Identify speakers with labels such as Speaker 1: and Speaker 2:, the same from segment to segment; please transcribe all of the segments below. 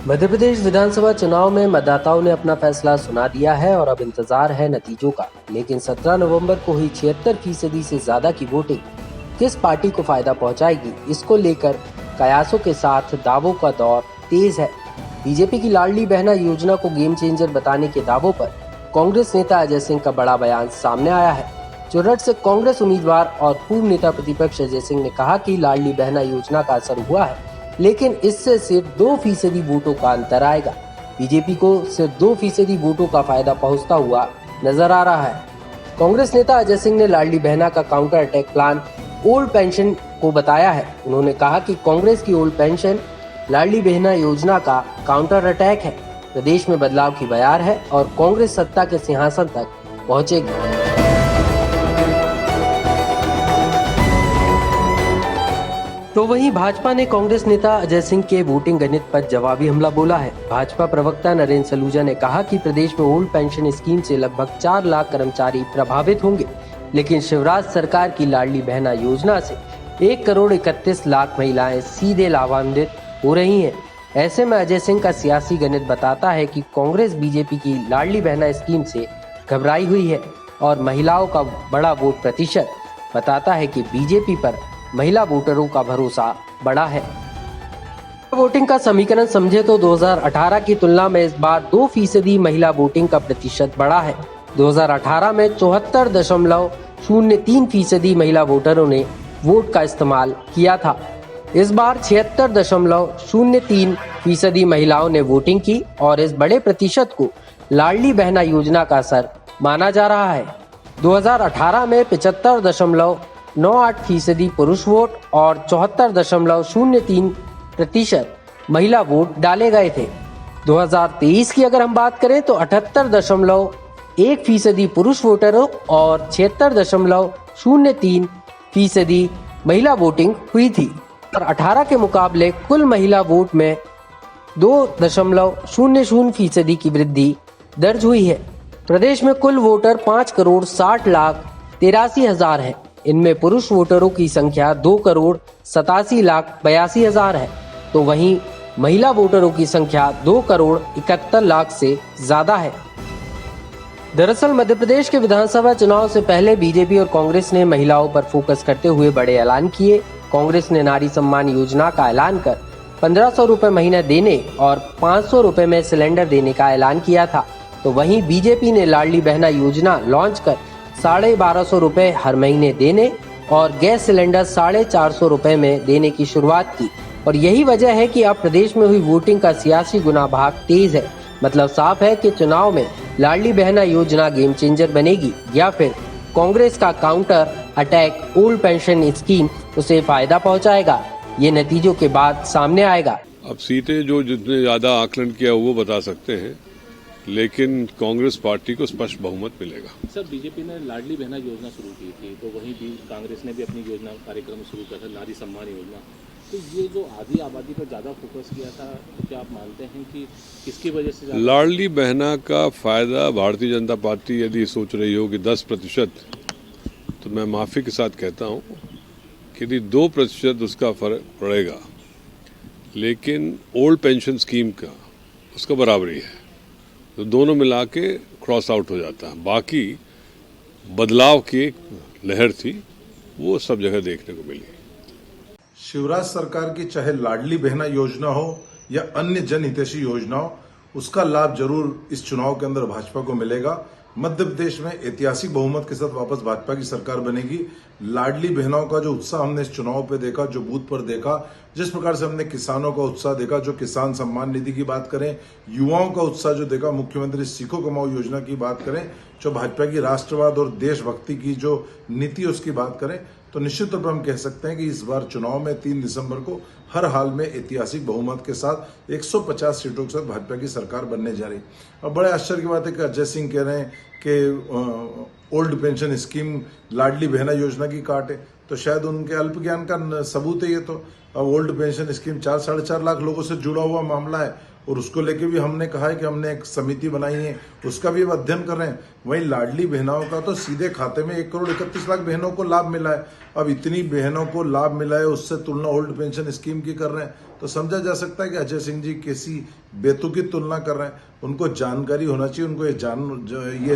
Speaker 1: मध्य प्रदेश विधानसभा चुनाव में मतदाताओं ने अपना फैसला सुना दिया है और अब इंतजार है नतीजों का। लेकिन 17 नवंबर को हुई 76% से ज्यादा की वोटिंग किस पार्टी को फायदा पहुंचाएगी, इसको लेकर कयासों के साथ दावों का दौर तेज है। बीजेपी की लाडली बहना योजना को गेम चेंजर बताने के दावों पर कांग्रेस नेता अजय सिंह का बड़ा बयान सामने आया है। चुरहट से कांग्रेस उम्मीदवार और पूर्व नेता प्रतिपक्ष अजय सिंह ने कहा कि लाडली बहना योजना का असर हुआ है, लेकिन इससे सिर्फ 2% वोटों का अंतर आएगा। बीजेपी को सिर्फ 2% वोटों का फायदा पहुंचता हुआ नजर आ रहा है। कांग्रेस नेता अजय सिंह ने लाडली बहना का counter attack plan old pension को बताया है। उन्होंने कहा कि कांग्रेस की ओल्ड पेंशन लाडली बहना योजना का काउंटर अटैक है। प्रदेश में बदलाव की बयार है और कांग्रेस सत्ता के सिंहासन तक पहुंचेगी। तो वहीं भाजपा ने कांग्रेस नेता अजय सिंह के वोटिंग गणित पर जवाबी हमला बोला है। भाजपा प्रवक्ता नरेंद्र सलूजा ने कहा कि प्रदेश में ओल्ड पेंशन स्कीम से लगभग 4 लाख कर्मचारी प्रभावित होंगे, लेकिन शिवराज सरकार की लाडली बहना योजना से 1,31,00,000 महिलाएं सीधे लाभान्वित हो रही हैं। ऐसे में अजय सिंह का सियासी गणित बताता है कि कांग्रेस बीजेपी की लाडली बहना स्कीम से घबराई हुई है और महिलाओं का बड़ा वोट प्रतिशत बताता है कि बीजेपी पर महिला वोटरों का भरोसा बढ़ा है। वोटिंग का समीकरण समझे तो 2018 की तुलना में इस बार 2% महिला वोटिंग का प्रतिशत बढ़ा है। 2018 में 74.03% महिला वोटरों ने वोट का इस्तेमाल किया था। इस बार 76.03% महिलाओं ने वोटिंग की और इस बड़े प्रतिशत को लाडली बहना योजना का असर माना जा रहा है। 2018 में 75.98% पुरुष वोट और 74.03% महिला वोट डाले गए थे। 2023 की अगर हम बात करें तो 78.1% पुरुष वोटरों और 76.03% महिला वोटिंग हुई थी और 18 के मुकाबले कुल महिला वोट में 2.00% की वृद्धि दर्ज हुई है। प्रदेश में कुल वोटर 5,60,83,000 है। इनमें पुरुष वोटरों की संख्या 2,87,82,000 है, तो वहीं महिला वोटरों की संख्या 2,71,00,000 से ज्यादा है। दरअसल मध्य प्रदेश के विधानसभा चुनाव से पहले बीजेपी और कांग्रेस ने महिलाओं पर फोकस करते हुए बड़े ऐलान किए। कांग्रेस ने नारी सम्मान योजना का ऐलान कर 1,500 रुपए महीना देने और 500 रुपए में सिलेंडर देने का ऐलान किया था, तो वहीं बीजेपी ने लाडली बहना योजना लॉन्च कर 1,250 रुपए हर महीने देने और गैस सिलेंडर 450 रुपए में देने की शुरुआत की। और यही वजह है कि अब प्रदेश में हुई वोटिंग का सियासी गुना भाग तेज है। मतलब साफ है कि चुनाव में लाडली बहना योजना गेम चेंजर बनेगी या फिर कांग्रेस का counter attack old pension scheme उसे फायदा पहुंचाएगा। ये नतीजों के बाद सामने आएगा।
Speaker 2: अब सीटें जो जितने ज्यादा आकलन किया वो बता सकते हैं, लेकिन कांग्रेस पार्टी को स्पष्ट बहुमत मिलेगा।
Speaker 3: सर, बीजेपी ने लाडली बहना योजना शुरू की थी, तो वहीं भी कांग्रेस ने भी अपनी योजना कार्यक्रम शुरू किया था, नारी सम्मान योजना। तो ये जो आधी आबादी पर ज्यादा फोकस किया था, तो क्या आप मानते हैं कि किसकी वजह से
Speaker 2: लाडली बहना का फायदा भारतीय जनता पार्टी यदि सोच रही हो कि 10%, तो मैं माफी के साथ कहता हूँ कि यदि 2% उसका फर्क पड़ेगा, लेकिन ओल्ड पेंशन स्कीम का उसका बराबरी है, तो दोनों मिला के क्रॉस आउट हो जाता है। बाकी बदलाव की एक लहर थी, वो सब जगह देखने को मिली।
Speaker 4: शिवराज सरकार की चाहे लाडली बहना योजना हो या अन्य जनहितैषी योजना हो, उसका लाभ जरूर इस चुनाव के अंदर भाजपा को मिलेगा। मध्य प्रदेश में ऐतिहासिक बहुमत के साथ वापस भाजपा की सरकार बनेगी। लाडली बहनों का जो उत्साह हमने इस चुनाव पे देखा, जो बूथ पर देखा, जिस प्रकार से हमने किसानों का उत्साह देखा, जो किसान सम्मान निधि की बात करें, युवाओं का उत्साह जो देखा, मुख्यमंत्री सीखो कमाओ योजना की बात करें, जो भाजपा की राष्ट्रवाद और देशभक्ति की जो नीति उसकी बात करें, तो निश्चित तौर पर हम कह सकते हैं कि इस बार चुनाव में 3 दिसंबर को हर हाल में ऐतिहासिक बहुमत के साथ 150 सीटों के साथ भाजपा की सरकार बनने जा रही। और बड़े आश्चर्य की बात है कि अजय सिंह कह रहे हैं कि old pension scheme Ladli Behna योजना की काट है, तो शायद उनके अल्प ज्ञान का सबूत है ये। तो अब ओल्ड पेंशन स्कीम 4-4.5 लाख लोगों से जुड़ा हुआ मामला है और उसको लेके भी हमने कहा है कि हमने एक समिति बनाई है, उसका भी अब अध्ययन कर रहे हैं। वहीं लाडली बहनों का तो सीधे खाते में 1,31,00,000 बहनों को लाभ मिला है। अब इतनी बहनों को लाभ मिला है, उससे तुलना ओल्ड पेंशन स्कीम की कर रहे हैं, तो समझा जा सकता है कि अजय सिंह जी कैसी बेतुकी तुलना कर रहे हैं। उनको जानकारी होना चाहिए, उनको ये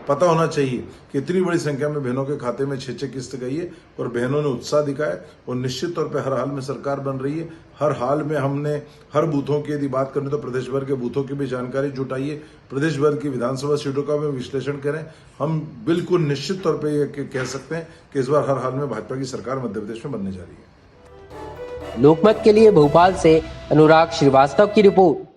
Speaker 4: पता होना चाहिए कि इतनी बड़ी संख्या में बहनों के खाते में 6-6 किस्त गई है और बहनों ने उत्साह दिखाया और निश्चित तौर पे हर हाल में सरकार बन रही है। हर हाल में हमने हर बूथों की यदि बात करें तो प्रदेश भर के बूथों की भी जानकारी जुटाई है, प्रदेश भर की विधानसभा सीटों का भी विश्लेषण करें। हम बिल्कुल निश्चित तौर पर यह कह सकते हैं कि इस बार हर हाल में भाजपा की सरकार मध्य प्रदेश में बनने जा रही है।
Speaker 1: लोकमत के लिए भोपाल से अनुराग श्रीवास्तव की रिपोर्ट।